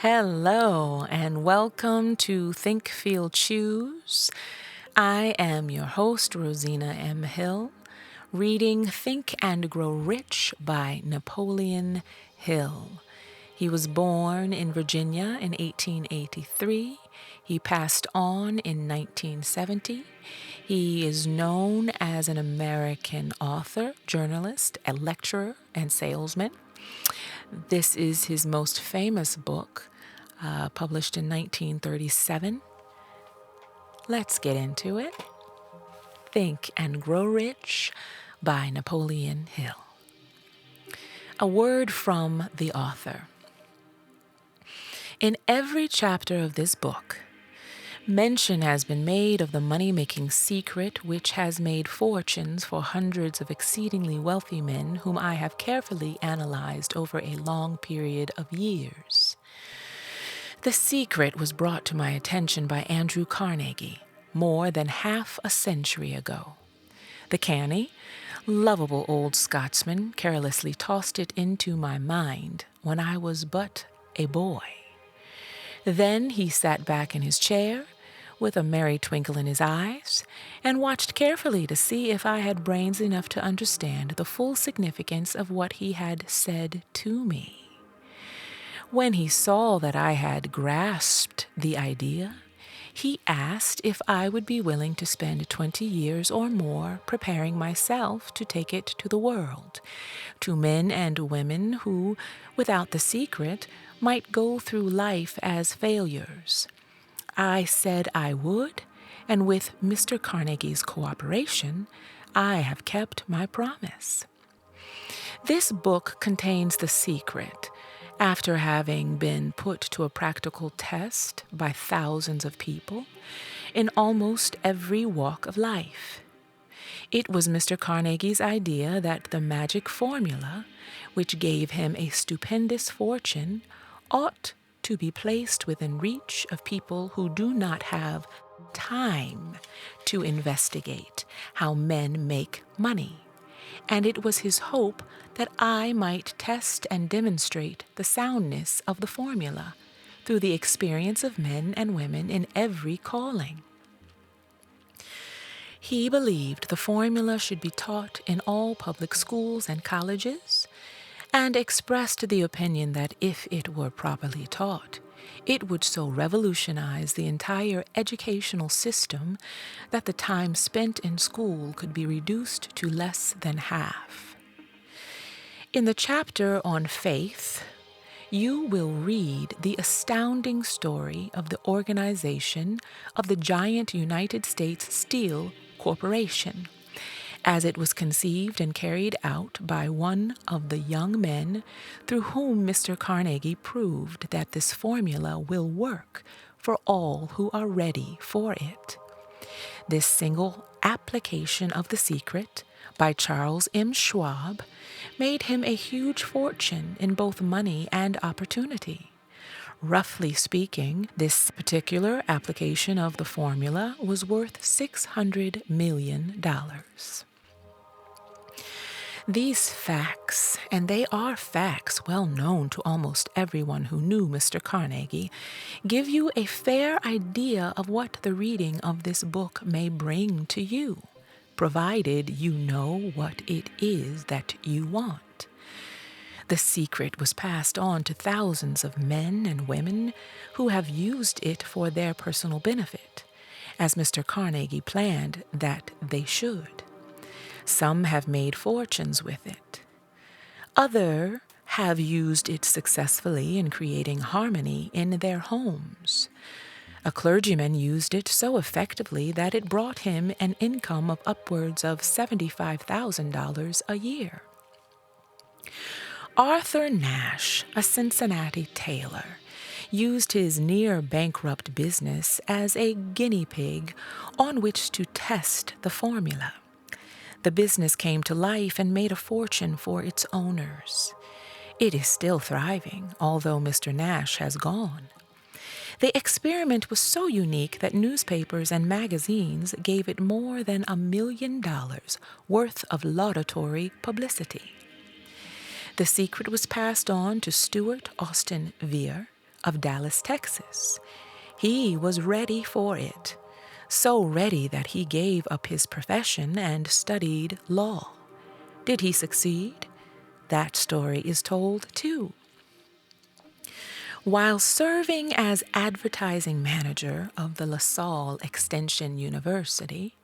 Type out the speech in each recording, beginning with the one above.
Hello, and welcome to Think, Feel, Choose. I am your host, Rosena M. Hill, reading Think and Grow Rich by Napoleon Hill. He was born in Virginia in 1883. He passed on in 1970. He is known as an American author, journalist, a lecturer, and salesman. This is his most famous book, published in 1937. Let's get into it. Think and Grow Rich by Napoleon Hill. A word from the author. In every chapter of this book, mention has been made of the money-making secret which has made fortunes for hundreds of exceedingly wealthy men whom I have carefully analyzed over a long period of years. The secret was brought to my attention by Andrew Carnegie more than half a century ago. The canny, lovable old Scotsman carelessly tossed it into my mind when I was but a boy. Then he sat back in his chair, with a merry twinkle in his eyes, and watched carefully to see if I had brains enough to understand the full significance of what he had said to me. When he saw that I had grasped the idea, he asked if I would be willing to spend 20 years or more preparing myself to take it to the world, to men and women who, without the secret, might go through life as failures. I said I would, and with Mr. Carnegie's cooperation, I have kept my promise. This book contains the secret, after having been put to a practical test by thousands of people in almost every walk of life. It was Mr. Carnegie's idea that the magic formula, which gave him a stupendous fortune, ought to be placed within reach of people who do not have time to investigate how men make money. And it was his hope that I might test and demonstrate the soundness of the formula through the experience of men and women in every calling. He believed the formula should be taught in all public schools and colleges, and expressed the opinion that if it were properly taught, it would so revolutionize the entire educational system that the time spent in school could be reduced to less than half. In the chapter on faith, you will read the astounding story of the organization of the giant United States Steel Corporation, as it was conceived and carried out by one of the young men through whom Mr. Carnegie proved that this formula will work for all who are ready for it. This single application of the secret by Charles M. Schwab made him a huge fortune in both money and opportunity. Roughly speaking, this particular application of the formula was worth $600 million. These facts, and they are facts well known to almost everyone who knew Mr. Carnegie, give you a fair idea of what the reading of this book may bring to you, provided you know what it is that you want. The secret was passed on to thousands of men and women who have used it for their personal benefit, as Mr. Carnegie planned that they should. Some have made fortunes with it. Others have used it successfully in creating harmony in their homes. A clergyman used it so effectively that it brought him an income of upwards of $75,000 a year. Arthur Nash, a Cincinnati tailor, used his near-bankrupt business as a guinea pig on which to test the formula. The business came to life and made a fortune for its owners. It is still thriving, although Mr. Nash has gone. The experiment was so unique that newspapers and magazines gave it more than $1 million worth of laudatory publicity. The secret was passed on to Stuart Austin Veer, of Dallas, Texas. He was ready for it, so ready that he gave up his profession and studied law. Did he succeed? That story is told too. While serving as advertising manager of the LaSalle Extension University,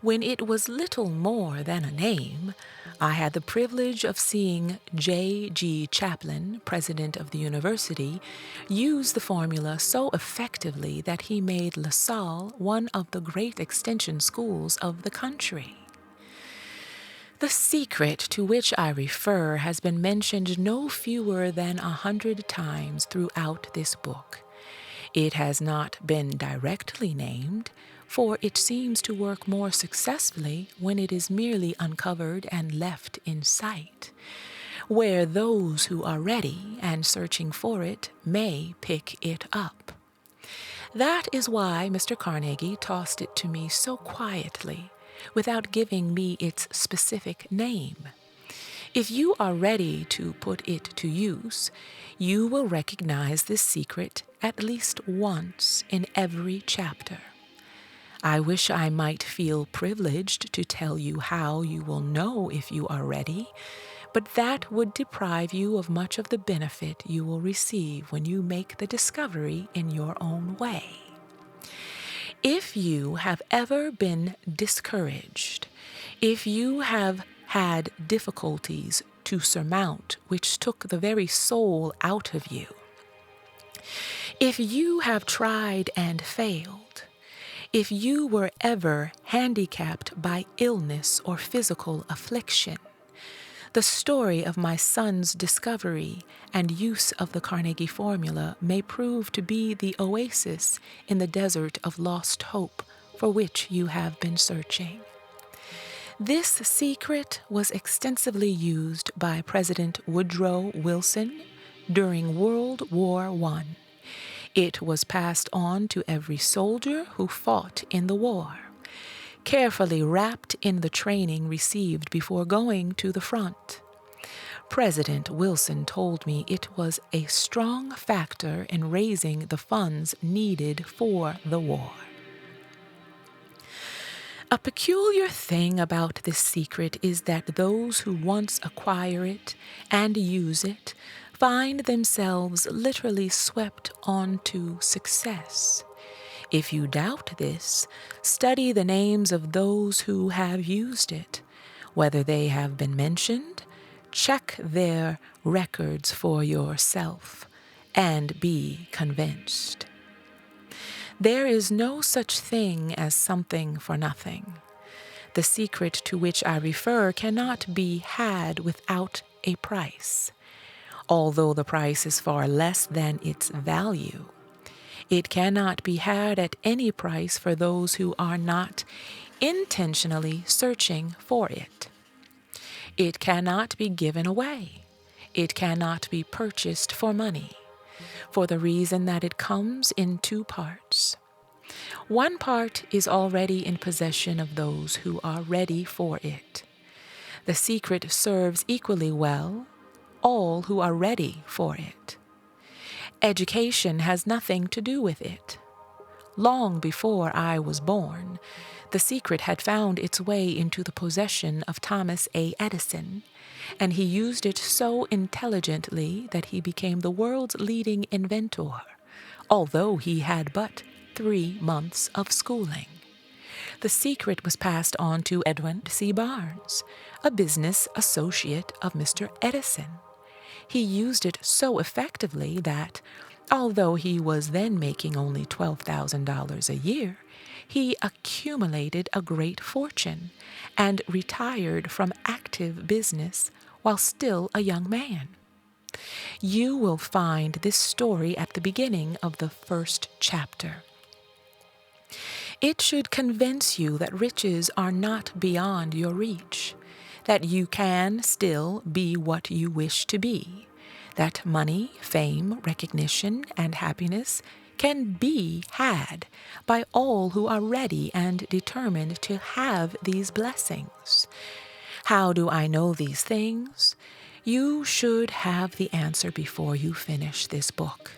when it was little more than a name, I had the privilege of seeing J.G. Chaplin, president of the university, use the formula so effectively that he made LaSalle one of the great extension schools of the country. The secret to which I refer has been mentioned no fewer than 100 times throughout this book. It has not been directly named, for it seems to work more successfully when it is merely uncovered and left in sight, where those who are ready and searching for it may pick it up. That is why Mr. Carnegie tossed it to me so quietly, without giving me its specific name. If you are ready to put it to use, you will recognize this secret at least once in every chapter. I wish I might feel privileged to tell you how you will know if you are ready, but that would deprive you of much of the benefit you will receive when you make the discovery in your own way. If you have ever been discouraged, if you have had difficulties to surmount which took the very soul out of you, if you have tried and failed, if you were ever handicapped by illness or physical affliction, the story of my son's discovery and use of the Carnegie formula may prove to be the oasis in the desert of lost hope for which you have been searching. This secret was extensively used by President Woodrow Wilson during World War I. It was passed on to every soldier who fought in the war, carefully wrapped in the training received before going to the front. President Wilson told me it was a strong factor in raising the funds needed for the war. A peculiar thing about this secret is that those who once acquire it and use it find themselves literally swept on to success. If you doubt this, study the names of those who have used it, whether they have been mentioned. Check their records for yourself and be convinced. There is no such thing as something for nothing. The secret to which I refer cannot be had without a price, although the price is far less than its value. It cannot be had at any price for those who are not intentionally searching for it. It cannot be given away. It cannot be purchased for money, for the reason that it comes in two parts. One part is already in possession of those who are ready for it. The secret serves equally well all who are ready for it. Education has nothing to do with it. Long before I was born, the secret had found its way into the possession of Thomas A. Edison, and he used it so intelligently that he became the world's leading inventor, although he had but 3 months of schooling. The secret was passed on to Edwin C. Barnes, a business associate of Mr. Edison. He used it so effectively that, although he was then making only $12,000 a year, he accumulated a great fortune and retired from active business while still a young man. You will find this story at the beginning of the first chapter. It should convince you that riches are not beyond your reach, that you can still be what you wish to be, that money, fame, recognition, and happiness can be had by all who are ready and determined to have these blessings. How do I know these things? You should have the answer before you finish this book.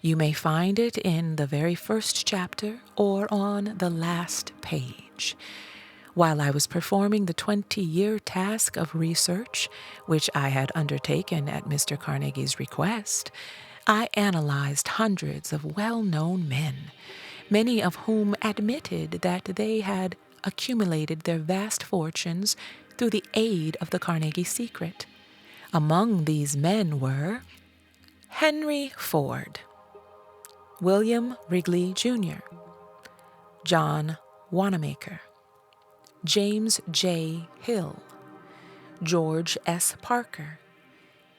You may find it in the very first chapter or on the last page. While I was performing the 20-year task of research, which I had undertaken at Mr. Carnegie's request, I analyzed hundreds of well-known men, many of whom admitted that they had accumulated their vast fortunes through the aid of the Carnegie secret. Among these men were Henry Ford, William Wrigley Jr., John Wanamaker, James J. Hill, George S. Parker,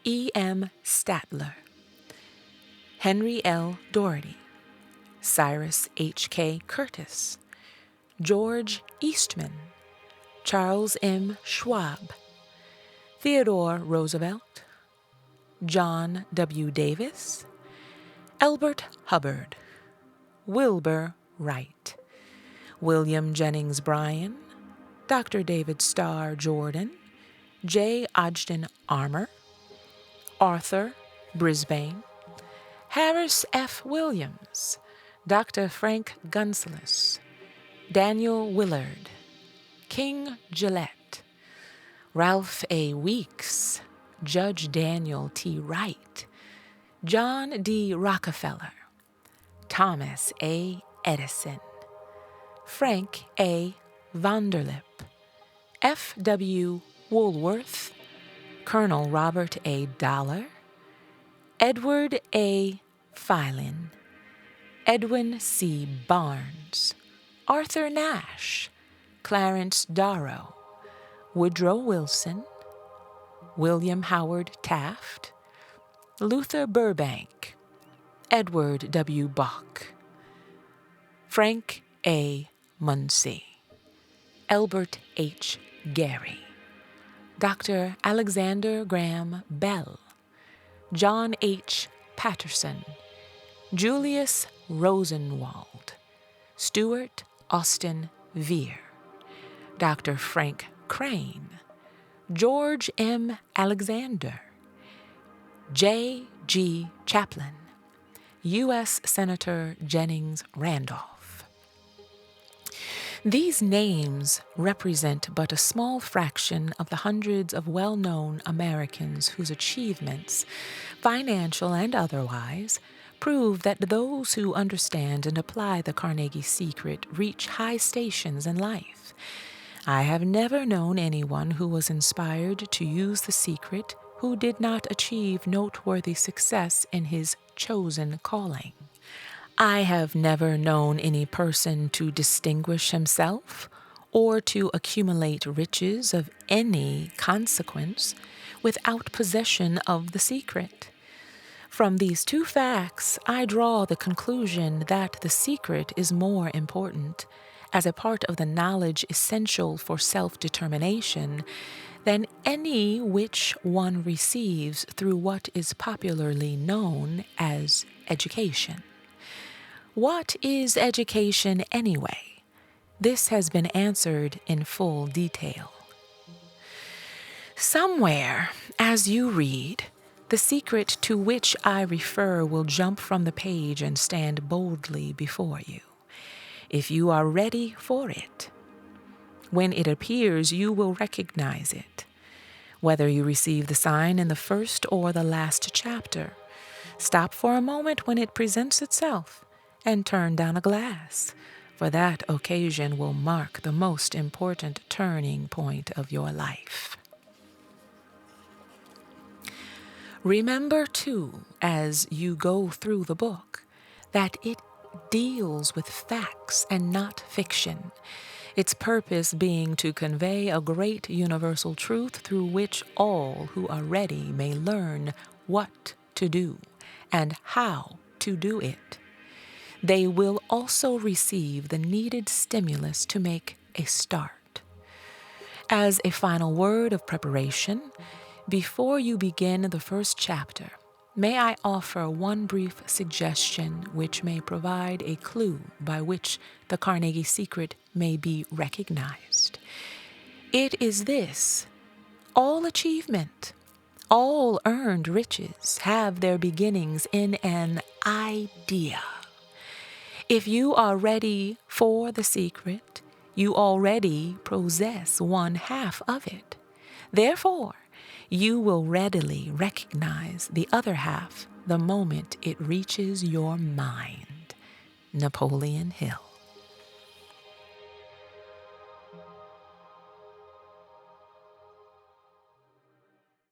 E. M. Statler, Henry L. Doherty, Cyrus H. K. Curtis, George Eastman, Charles M. Schwab, Theodore Roosevelt, John W. Davis, Elbert Hubbard, Wilbur Wright, William Jennings Bryan, Dr. David Starr Jordan, J. Ogden Armour, Arthur Brisbane, Harris F. Williams, Dr. Frank Gunsalis, Daniel Willard, King Gillette, Ralph A. Weeks, Judge Daniel T. Wright, John D. Rockefeller, Thomas A. Edison, Frank A. Vanderlip, F. W. Woolworth, Colonel Robert A. Dollar, Edward A. Phelan, Edwin C. Barnes, Arthur Nash, Clarence Darrow, Woodrow Wilson, William Howard Taft, Luther Burbank, Edward W. Bok, Frank A. Munsey, Elbert H. Gary, Dr. Alexander Graham Bell, John H. Patterson, Julius Rosenwald, Stuart Austin Veer, Dr. Frank Crane, George M. Alexander, J. G. Chaplin, U.S. Senator Jennings Randolph. These names represent but a small fraction of the hundreds of well-known Americans whose achievements, financial and otherwise, prove that those who understand and apply the Carnegie secret reach high stations in life. I have never known anyone who was inspired to use the secret who did not achieve noteworthy success in his chosen calling. I have never known any person to distinguish himself or to accumulate riches of any consequence without possession of the secret. From these two facts, I draw the conclusion that the secret is more important as a part of the knowledge essential for self-determination than any which one receives through what is popularly known as education. What is education anyway? This has been answered in full detail. Somewhere, as you read, the secret to which I refer will jump from the page and stand boldly before you, if you are ready for it. When it appears, you will recognize it. Whether you receive the sign in the first or the last chapter, stop for a moment when it presents itself and turn down a glass, for that occasion will mark the most important turning point of your life. Remember, too, as you go through the book, that it deals with facts and not fiction, its purpose being to convey a great universal truth through which all who are ready may learn what to do and how to do it. They will also receive the needed stimulus to make a start. As a final word of preparation, before you begin the first chapter, may I offer one brief suggestion which may provide a clue by which the Carnegie secret may be recognized. It is this: all achievement, All earned riches have their beginnings in an idea. If you are ready for the secret, you already possess one half of it. Therefore, you will readily recognize the other half the moment it reaches your mind. Napoleon Hill.